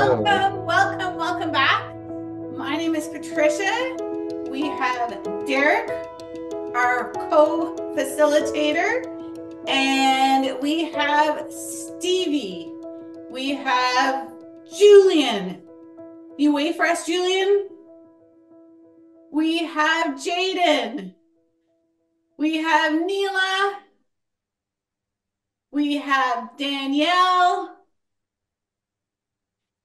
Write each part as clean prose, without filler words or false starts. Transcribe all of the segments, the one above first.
Hello. Welcome back. My name is Patricia. We have Derek, our co-facilitator, and we have Stevie. We have Julian. You wait for us, Julian? We have Jaden. We have Neela. We have Danielle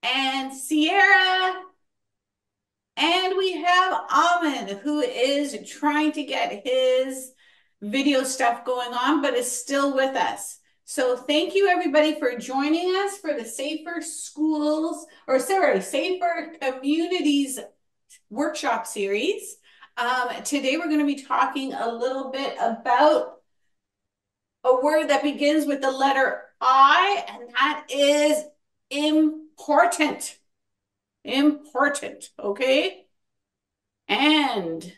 and Sierra. And we have Amin, who is trying to get his video stuff going on, but is still with us. So thank you everybody for joining us for the Safer Schools, or sorry, Safer Communities workshop series. Today we're going to be talking a little bit about a word that begins with the letter I, and that is important. Important, okay? And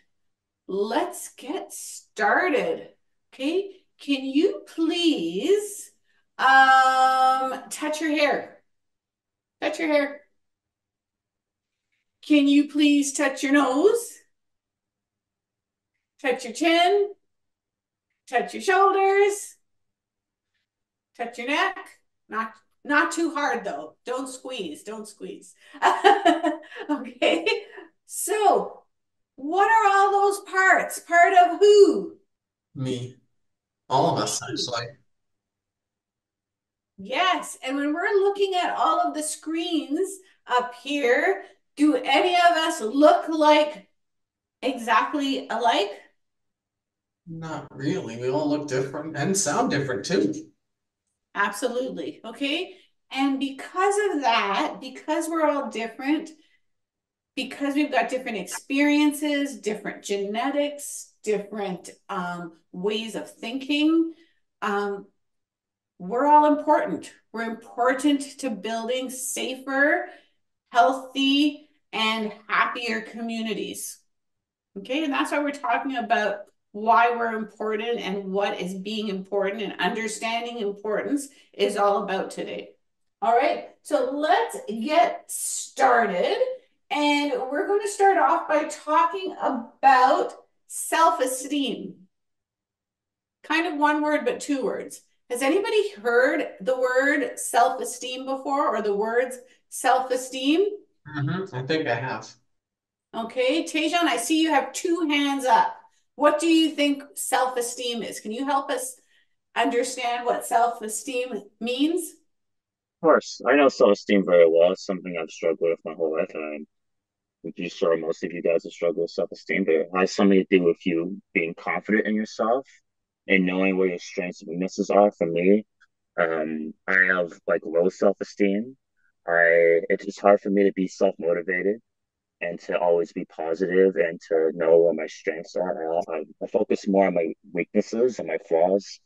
let's get started. Okay, can you please touch your hair? Touch your hair. Can you please touch your nose? Touch your chin, touch your shoulders, touch your neck. Not too hard though. Don't squeeze, don't squeeze. Okay. So, what are all those parts? Part of who? Me. All of us, Me. actually. Yes, and when we're looking at all of the screens up here, do any of us look like exactly alike? Not really. We all look different and sound different too. Absolutely. Okay. And because of that, because we're all different, because we've got different experiences, different genetics, different ways of thinking, um, we're all important. We're important to building safer, healthy, and happier communities. Okay, and that's why we're talking about why we're important and what is being important and understanding importance is all about today. All right, so let's get started. And we're going to start off by talking about self-esteem. Kind of one word, but two words. Has anybody heard the word self-esteem before or the words self-esteem? I think I have. Okay, Tejan, I see you have two hands up. What do you think self-esteem is? Can you help us understand what self-esteem means? Of course, I know self-esteem very well. It's something I've struggled with my whole life, and I'm sure most of you guys have struggled with self-esteem, but it has something to do with you being confident in yourself and knowing where your strengths and weaknesses are. For me, I have like low self-esteem. It's hard for me to be self-motivated and to always be positive and to know where my strengths are. I focus more on my weaknesses and my flaws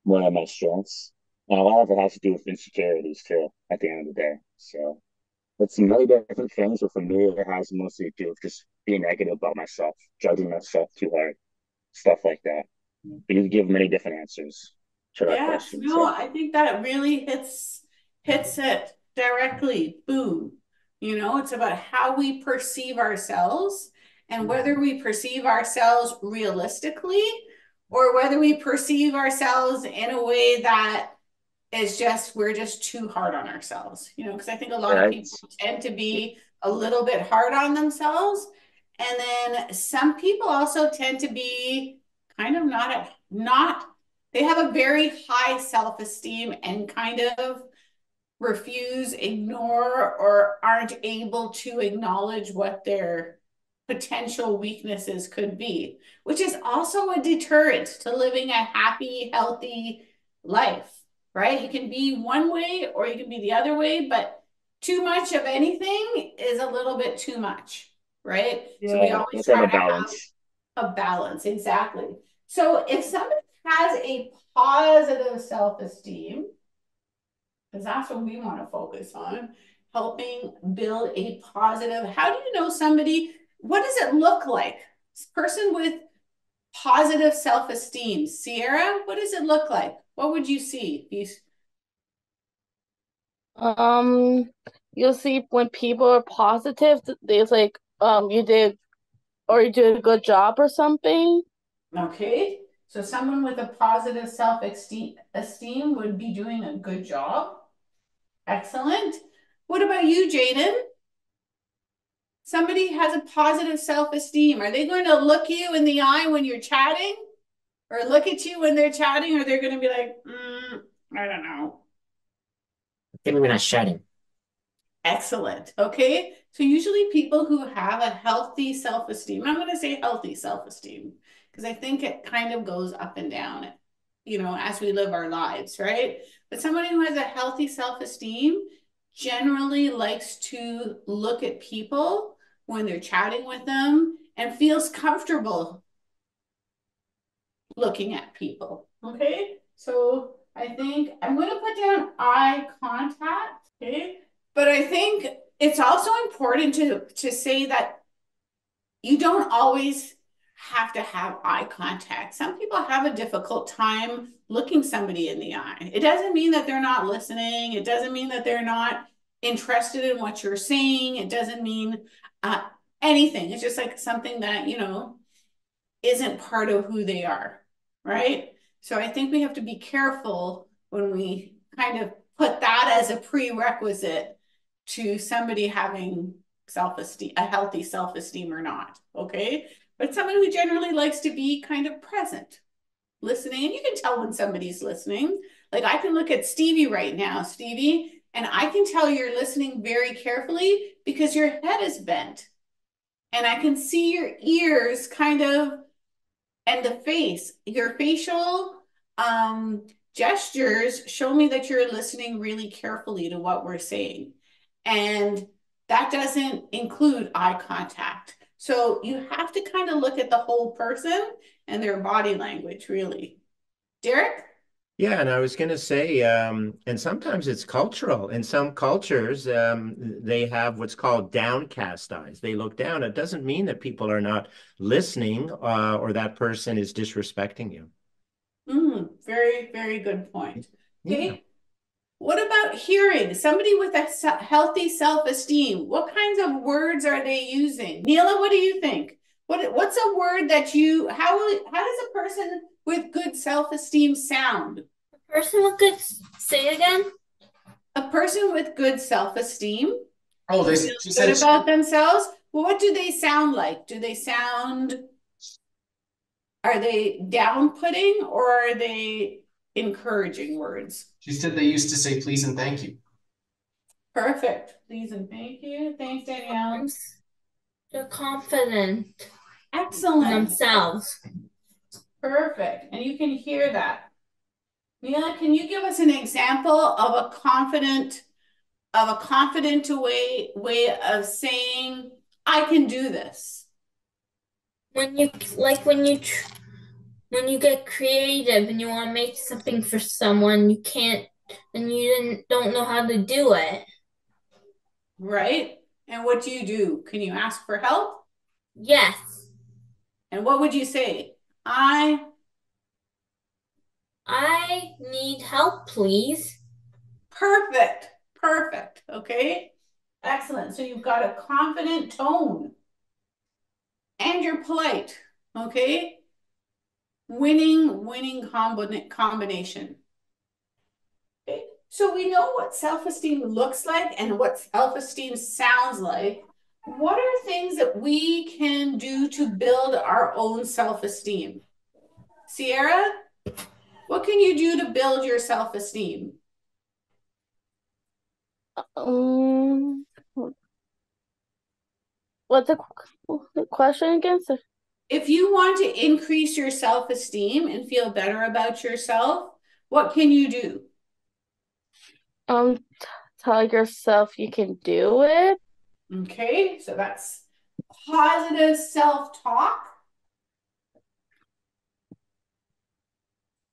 more than my strengths. And a lot of it has to do with insecurities too, at the end of the day. So it's many different things, but for me, it has mostly to do with just being negative about myself, judging myself too hard, stuff like that. But you give many different answers to that Yes, question. no, So I think that really hits it directly. Boom. You know, it's about how we perceive ourselves and whether we perceive ourselves realistically or whether we perceive ourselves in a way that is just we're just too hard on ourselves. You know, because I think a lot of yeah, people tend to be a little bit hard on themselves. And then some people also tend to be kind of not they have a very high self-esteem and kind of refuse, ignore, or aren't able to acknowledge what their potential weaknesses could be, which is also a deterrent to living a happy, healthy life, right? You can be one way or you can be the other way, but too much of anything is a little bit too much, right? So we yeah, you always have to have try a to have balance. a balance, exactly. So if somebody has a positive self-esteem, because that's what we want to focus on, helping build a positive. How do you know somebody? What does it look like? This person with positive self-esteem. Sierra, what does it look like? What would you see? Um, you'll see when people are positive, they like you did or you did a good job or something. Okay, so someone with a positive self-esteem would be doing a good job. Excellent. What about you, Jaden? Somebody has a positive self-esteem. Are they going to look you in the eye when you're chatting? Or look at you when they're chatting? Or they're going to be like, I don't know. Maybe we're not shouting. Excellent. Okay. So usually people who have a healthy self-esteem, I'm going to say healthy self-esteem, because I think it kind of goes up and down, as we live our lives, right? But somebody who has a healthy self-esteem generally likes to look at people when they're chatting with them and feels comfortable looking at people. Okay. So I think I'm going to put down eye contact. Okay. But I think it's also important to say that you don't always have to have eye contact. Some people have a difficult time looking somebody in the eye. It doesn't mean that they're not listening. It doesn't mean that they're not interested in what you're saying. It doesn't mean uh, anything. It's just like something that, isn't part of who they are, right? So I think we have to be careful when we kind of put that as a prerequisite to somebody having self-esteem, a healthy self-esteem or not, okay? But someone who generally likes to be kind of present, listening, and you can tell when somebody's listening. Like I can look at Stevie right now, Stevie, and I can tell you're listening very carefully because your head is bent. And I can see your ears kind of and the face, your facial gestures show me that you're listening really carefully to what we're saying. And that doesn't include eye contact. So you have to kind of look at the whole person and their body language, really. Derek? Yeah, and I was going to say, and sometimes it's cultural. In some cultures, they have what's called downcast eyes. They look down. It doesn't mean that people are not listening, or that person is disrespecting you. Very, very good point. Yeah. Okay. What about hearing? Somebody with a healthy self-esteem, what kinds of words are they using? Neela, what do you think? What's a word that how does a person with good self-esteem sound? Person with good, say it again. A person with good self-esteem Oh, who this feels she good said about themselves. Well, what do they sound like? Are they down-putting or are they encouraging words? she said they used to say please and thank you. Perfect. Please and thank you. Thanks, Danielle. They're confident in Excellent. themselves. Perfect. And you can hear that. Neela, can you give us an example of a confident way of saying, I can do this? When you like when you get creative and you want to make something for someone, you can't and you don't know how to do it. Right? And what do you do? Can you ask for help? Yes, And what would you say? I I need help, please. perfect. Perfect. Okay. Excellent. So you've got a confident tone and you're polite. Okay. Winning combination. Okay. So we know what self-esteem looks like and what self-esteem sounds like. What are things that we can do to build our own self-esteem? Sierra, what can you do to build your self-esteem? Um, what's the question again? So, If you want to increase your self-esteem and feel better about yourself, what can you do? um, tell yourself you can do it. Okay, so that's positive self-talk.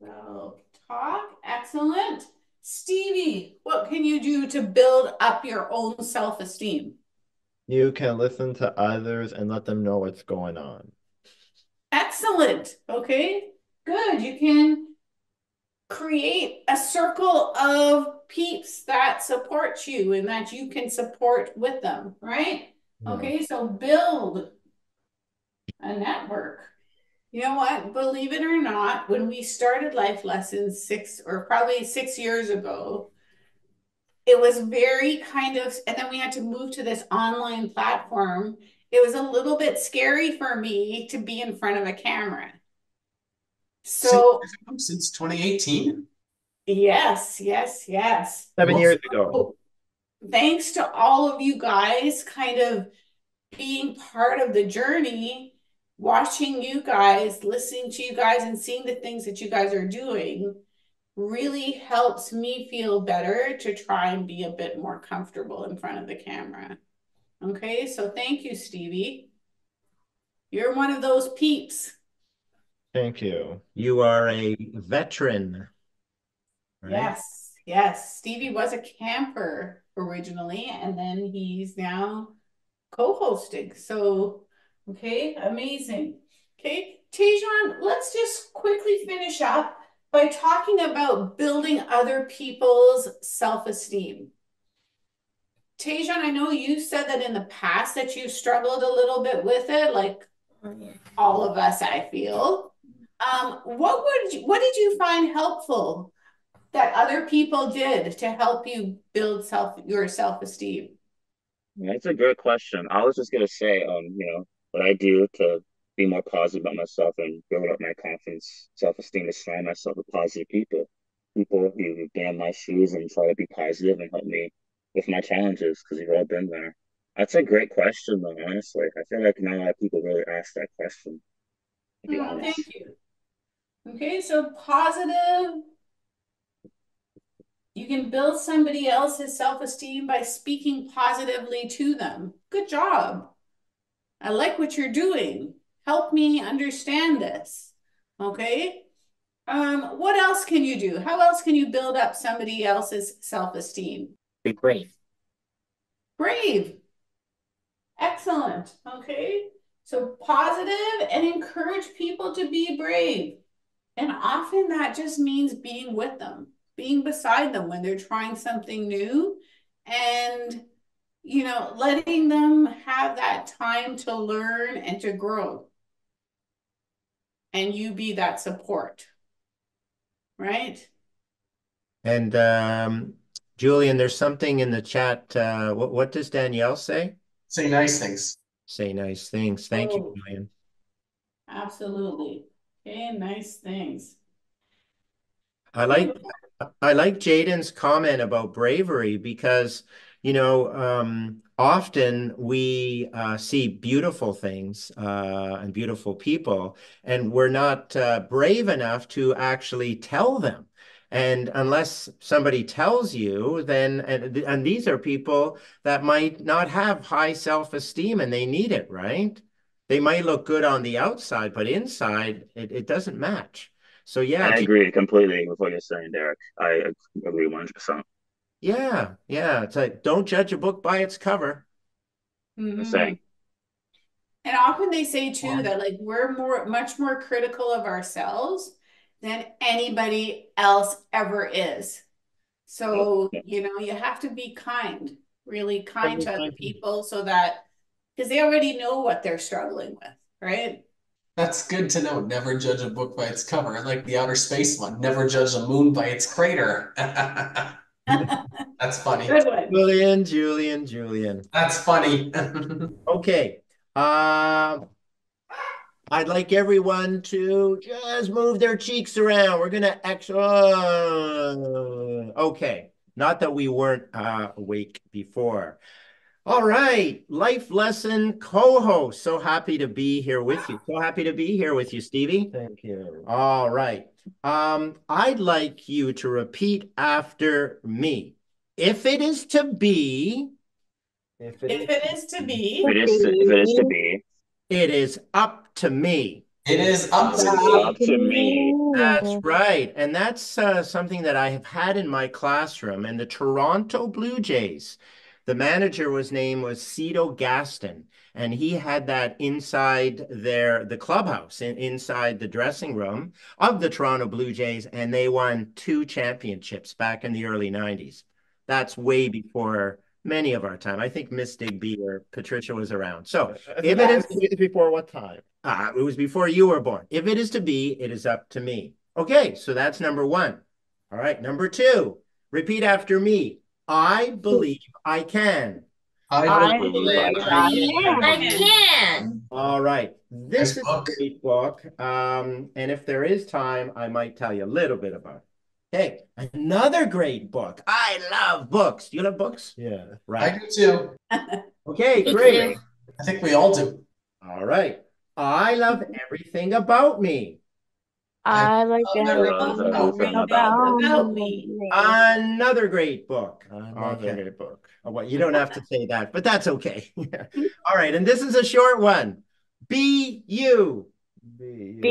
Self-talk, excellent. Stevie, what can you do to build up your own self-esteem? You can listen to others and let them know what's going on. Excellent. Okay, good. You can create a circle of peeps that support you and that you can support with them, right? Yeah. Okay, so build a network. You know what? Believe it or not, when we started Life Lessons 6 years ago, it was very kind of, and then we had to move to this online platform. It was a little bit scary for me to be in front of a camera. Six So, years ago, since 2018. yes, yes, yes. 7 years ago. So, thanks to all of you guys kind of being part of the journey, watching you guys, listening to you guys, and seeing the things that you guys are doing really helps me feel better to try and be a bit more comfortable in front of the camera. Okay, so thank you, Stevie. You're one of those peeps. Thank you. You are a veteran, right? Yes, yes. Stevie was a camper originally, and then he's now co-hosting. So, okay, amazing. Okay, Tejan, let's just quickly finish up by talking about building other people's self-esteem. Tejan, I know you said that in the past that you struggled a little bit with it, like Oh, yeah. all of us, I feel. What did you find helpful that other people did to help you build your self-esteem? That's a great question. I was just gonna say, what I do to be more positive about myself and build up my confidence, self-esteem, is surround myself with positive people, people who get in my shoes and try to be positive and help me with my challenges because we've all been there. That's a great question, though. Honestly, I feel like not a lot of people really ask that question. To be Oh, thank honest, you. Okay, so positive. You can build somebody else's self-esteem by speaking positively to them. Good job. I like what you're doing. Help me understand this. Okay. What else can you do? How else can you build up somebody else's self-esteem? be brave. Brave. Excellent. Okay. So positive and encourage people to be brave. And often that just means being with them, being beside them when they're trying something new and, letting them have that time to learn and to grow. And you be that support, right? And Julian, there's something in the chat. What does Danielle say? Say nice things. Say nice things. Thank you, Oh, Julian. absolutely. Okay, nice things. I Okay, like I like Jaden's comment about bravery because, often we see beautiful things and beautiful people, and we're not brave enough to actually tell them. And unless somebody tells you, then and these are people that might not have high self-esteem and they need it, right? They might look good on the outside, but inside it doesn't match. So yeah, I agree completely with what you're saying, Derek. I agree 100%. yeah. It's like don't judge a book by its cover. I'm mm-hmm. saying, And often they say too Or that like we're much more critical of ourselves than anybody else ever is. oh, So, yeah. you have to be kind, really kind to other people so that because they already know what they're struggling with, right? that's good to know. Never judge a book by its cover. Like the outer space one. Never judge a moon by its crater. That's funny. Good one. Julian. That's funny. Okay. I'd like everyone to just move their cheeks around. We're gonna actually. Okay. Not that we weren't awake before. All right, life lesson co-host. So happy to be here with you. So happy to be here with you, Stevie. Thank you. All right. I'd like you to repeat after me. If it is to be, If it If is it is to If be, it is to be, it is up to me. It is up to it's me. up to me. That's right. And that's something that I have had in my classroom. And the Toronto Blue Jays, The manager was name was Cito Gaston, and he had that inside the clubhouse, inside the dressing room of the Toronto Blue Jays, and they won 2 championships back in the early 90s. That's way before many of our time. I think Miss Digby or Patricia was around. So if it is before what time? it was before you were born. If it is to be, it is up to me. Okay, so that's number one. All right, number two. Repeat after me. I believe I can. I believe I believe I can. I can. can. All right. This Nice is book. a great book. And if there is time, I might tell you a little bit about it. Okay, another great book. I love books. Do you love books? Yeah. I Right. do too. Okay, Me great. too. I think we all do. All right. I love everything about me. I like love Oh, everything everything about everything me. about About me. me. Another great book. Another Okay. great book. Oh, well, you don't have to say that, but that's okay. All right, and this is a short one. Be you. Be Be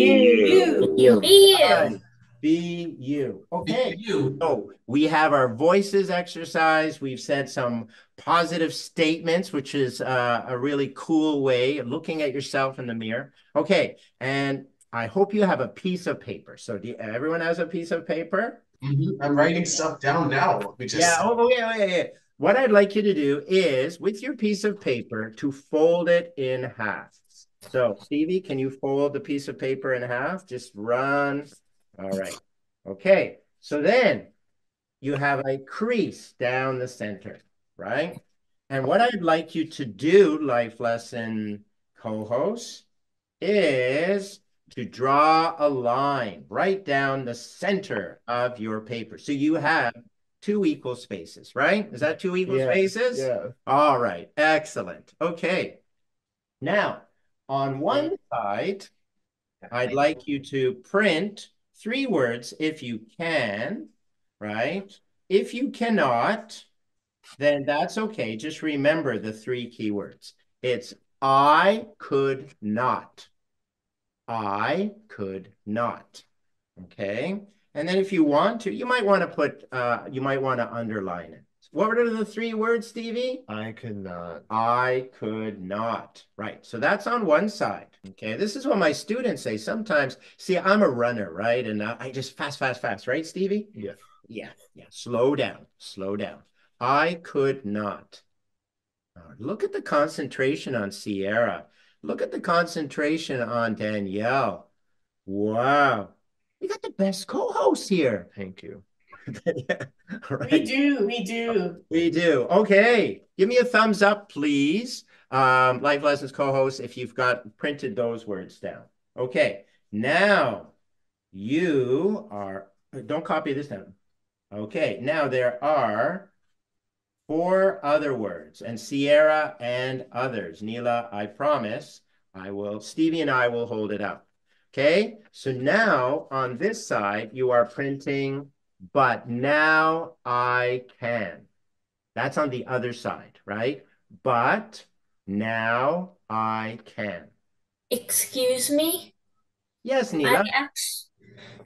you. Be you. you. Be Right. you. Be you. Be Okay. you. So we have our voices exercise. We've said some positive statements, which is a really cool way of looking at yourself in the mirror. Okay. And I hope you have a piece of paper. So everyone has a piece of paper? I'm writing stuff down now. What we just Yeah. said. Oh, yeah, yeah, yeah. What I'd like you to do is, with your piece of paper, to fold it in half. So, Stevie, can you fold the piece of paper in half? Just run. All right. Okay. So then you have a crease down the center, right? And what I'd like you to do, life lesson co-host, is to draw a line right down the center of your paper. So you have 2 equal spaces, right? Is that 2 equal spaces? Yeah. All right, excellent. Okay. Now, on one side, I'd like you to print 3 words if you can, right? If you cannot, then that's okay. Just remember the 3 keywords. It's I could not. I could not. Okay. And then if you want to, you might want to underline it. What were the 3 words, Stevie? I could not. I could not. Right. So that's on one side. Okay. This is what my students say sometimes. See, I'm a runner, right? And I just fast, fast, fast, right, Stevie? Yes. Yeah. Yeah. Slow down. Slow down. I could not. Look at the concentration on Sierra. Look at the concentration on Danielle. Wow. We got the best co-host here. Thank you. Yeah, We right. do. We do. We do. Okay. Give me a thumbs up, please. Life Lessons co-host, if you've got printed those words down. Okay. Now you are, don't copy this down. Okay. Now there are 4 other words, and Sierra and others. Neela, I promise Stevie and I will hold it up. Okay, so now on this side, you are printing, but now I can. That's on the other side, right? But now I can. Excuse me? Yes, I Neela,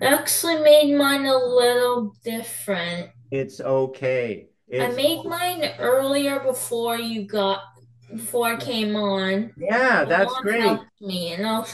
actually made mine a little different. it's okay. I It's, made mine earlier before I came on. yeah, that's Someone great. helped me, and would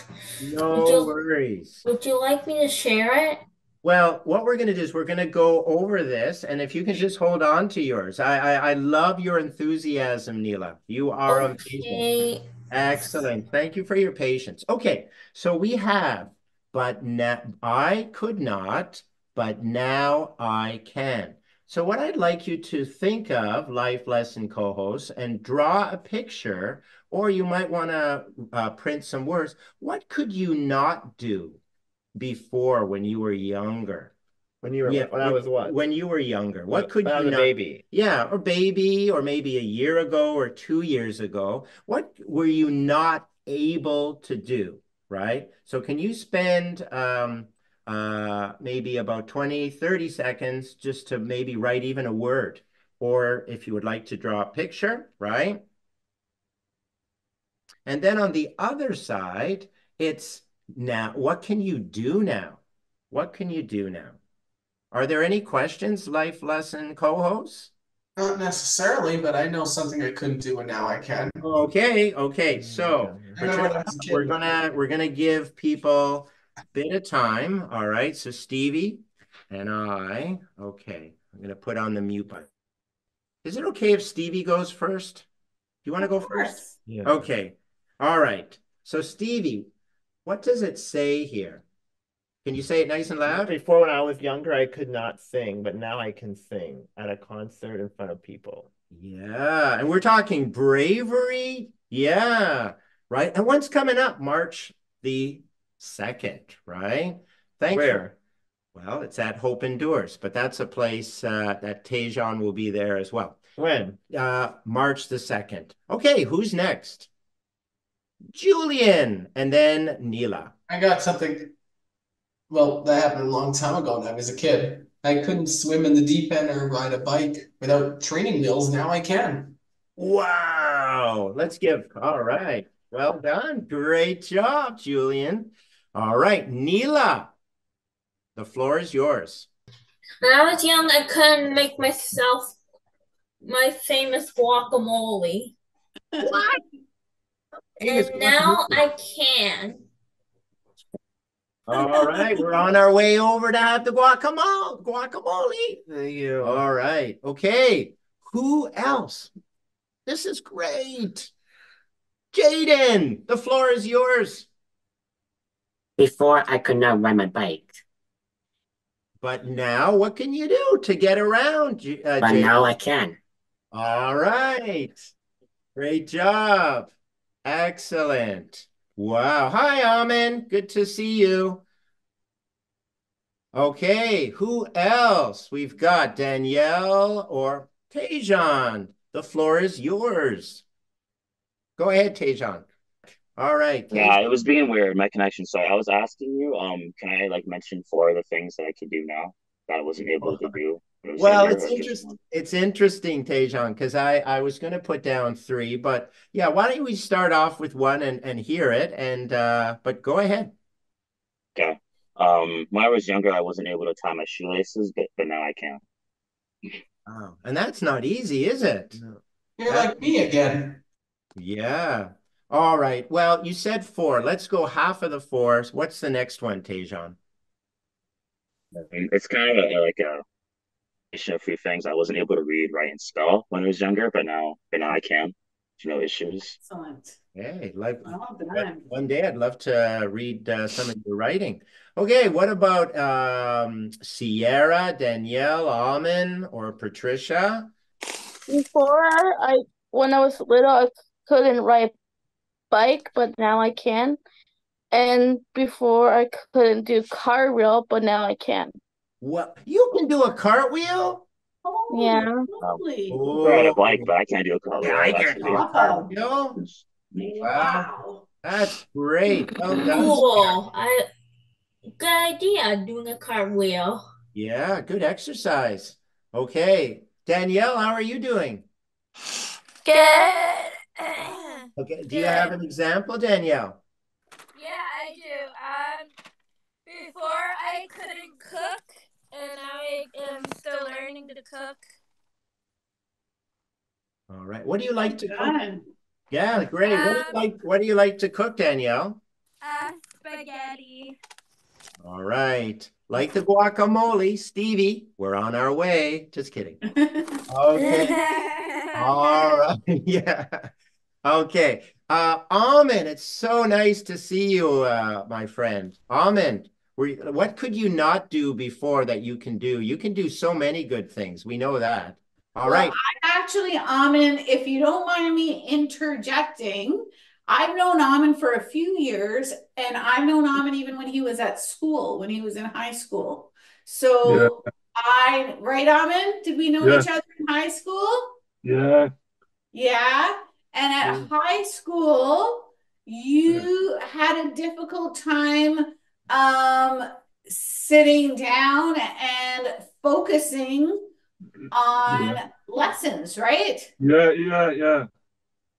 No you worries. would you like me to share it? Well, what we're going to do is we're going to go over this, and if you can just hold on to yours. I love your enthusiasm, Neela. You are amazing. Okay. Excellent. Thank you for your patience. Okay, so we have, but now I could not, but now I can. So what I'd like you to think of, life lesson co-hosts, and draw a picture, or you might want to print some words. What could you not do before when you were younger? When you were Yeah, when I was what? when you were younger, what could When I you was a not? baby. Yeah, or baby, or maybe a year ago or 2 years ago. What were you not able to do, right? So can you spend maybe about 20, 30 seconds just to maybe write even a word, or if you would like to draw a picture, right? And then on the other side, it's now, what can you do now? What can you do now? Are there any questions, life lesson co-hosts? Not necessarily, but I know something I couldn't do and now I can. Okay. So, I remember when Patricia, I was a we're kid. gonna give people a bit of time. All right. So Stevie and I, okay, I'm gonna put on the mute button. Is it okay if Stevie goes first? Do you want to Of go first? course. Yeah. Okay. All right. So Stevie, what does it say here? Can you say it nice and loud? Before, when I was younger, I could not sing, but now I can sing at a concert in front of people. Yeah, and we're talking bravery. Yeah, right. And when's coming up? March the 2nd, right? Thanks for, Where? well, it's at Hope Endures, but that's a place that Tejan will be there as well. When? March the 2nd. Okay, who's next? Julian, and then Neela. I got something. Well, that happened a long time ago when I was a kid. I couldn't swim in the deep end or ride a bike without training wheels. Now I can. Wow. All right. Well done. Great job, Julian. All right, Neela, the floor is yours. When I was young, I couldn't make myself my famous guacamole. What? Famous And now guacamole. I can. All right, we're on our way over to have the guacamole. Thank you. All right. Okay. Who else? This is great. Jaden, the floor is yours. Before I could not ride my bike, But now what can you do to get around, but Jaden? now I can. All right. Great job. Excellent. Wow. Hi, Amin. Good to see you. Okay, who else? We've got Danielle or Tejan. The floor is yours. Go ahead, Tejan. All right, Yeah, Tejan. it was being weird, my connection. So I was asking you, can I like mention four of the things that I could do now that I wasn't able to do when I was Well, younger, it's or just interesting. one? It's interesting, Tejan, because I was going to put down three, but yeah, why don't we start off with one and hear it, and but go ahead. Okay. When I was younger, I wasn't able to tie my shoelaces, but now I can. Oh, and that's not easy, is it? No. You're That, like me again. yeah. All right. Well, you said four. Let's go half of the fours. What's the next one, Tejan? It's kind of like a few things. I wasn't able to read, write, and spell when I was younger, but now I can. No issues. Excellent. Hey, like Well done. one day I'd love to read some of your writing. Okay, what about Sierra, Danielle, Alman, or Patricia? Before when I was little, I couldn't ride bike, but now I can. And before I couldn't do cartwheel, but now I can. What? You can do a cartwheel? Holy Yeah. moly. I ride a Oh, bike, but I can't do a yeah, I cartwheel, can do actually. a Awesome. cartwheel. Wow, Wow. that's great. Well done. Cool. Good idea doing a cartwheel. Yeah, good exercise. Okay, Danielle, how are you doing? Good. Okay, do you have an example, Danielle? Yeah, I do. Before I couldn't cook, and now I am still learning to cook. All right. What do you like to cook? Done. Yeah, great. What do you like to cook, Danielle? Spaghetti. All right. Like the guacamole, Stevie, we're on our way. Just kidding. Okay. All right. Yeah. Okay. Almond, it's so nice to see you, my friend. Almond, what could you not do before that you can do? You can do so many good things. We know that. All Well, right. I actually, Amin, if you don't mind me interjecting, I've known Amin for a few years, and I've known Amin even when he was at school, when he was in high school. So right, Amin? Did we know Yeah, each other in high school? yeah, Yeah. And yeah, at high school, yeah, you had a difficult time um sitting down and focusing on yeah, lessons, right? yeah, yeah,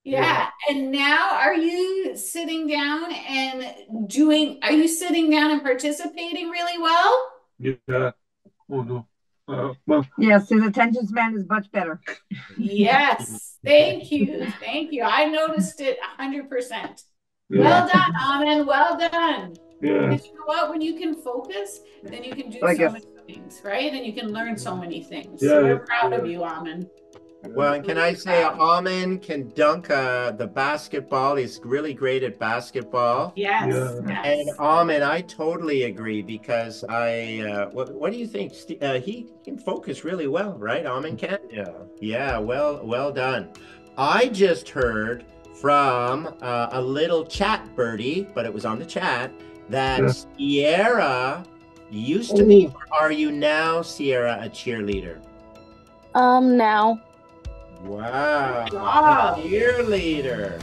Yeah. And now are you sitting down and participating really well? yeah. Oh no. Well, Yes, his attention span is much better. Yes. Thank you. Thank you. I noticed it 100%. yeah, Well done, Amen. Well done. yeah, Because you know what? When you can focus, then you can do I so guess. many things, right? And you can learn so many things. So yeah, we're proud of yeah. you, Amen. Well, and can I say, Almond can dunk the basketball. He's really great at basketball. Yes. Yeah. And Yes. Almond, I totally agree because what do you think? He can focus really well, right? Almond can? Yeah. Yeah, well done. I just heard from a little chat birdie, but it was on the chat, that Yeah. Sierra used to be, Oh, or are you now, Sierra, a cheerleader? Now. Wow, Wow. cheerleader.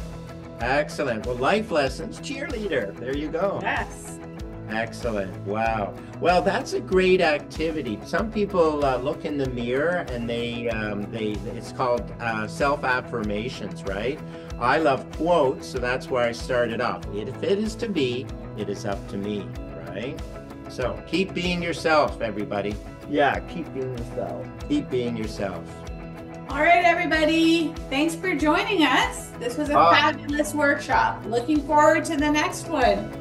Excellent. Well, life lessons, cheerleader. There you go. Yes. Excellent. Wow. Well, that's a great activity. Some people look in the mirror and it's called self-affirmations, right? I love quotes, so that's where I started off. If it is to be, it is up to me, right? So keep being yourself, everybody. Yeah, keep being yourself. Keep being yourself. All right, everybody. Thanks for joining us. This was a fabulous workshop. Looking forward to the next one.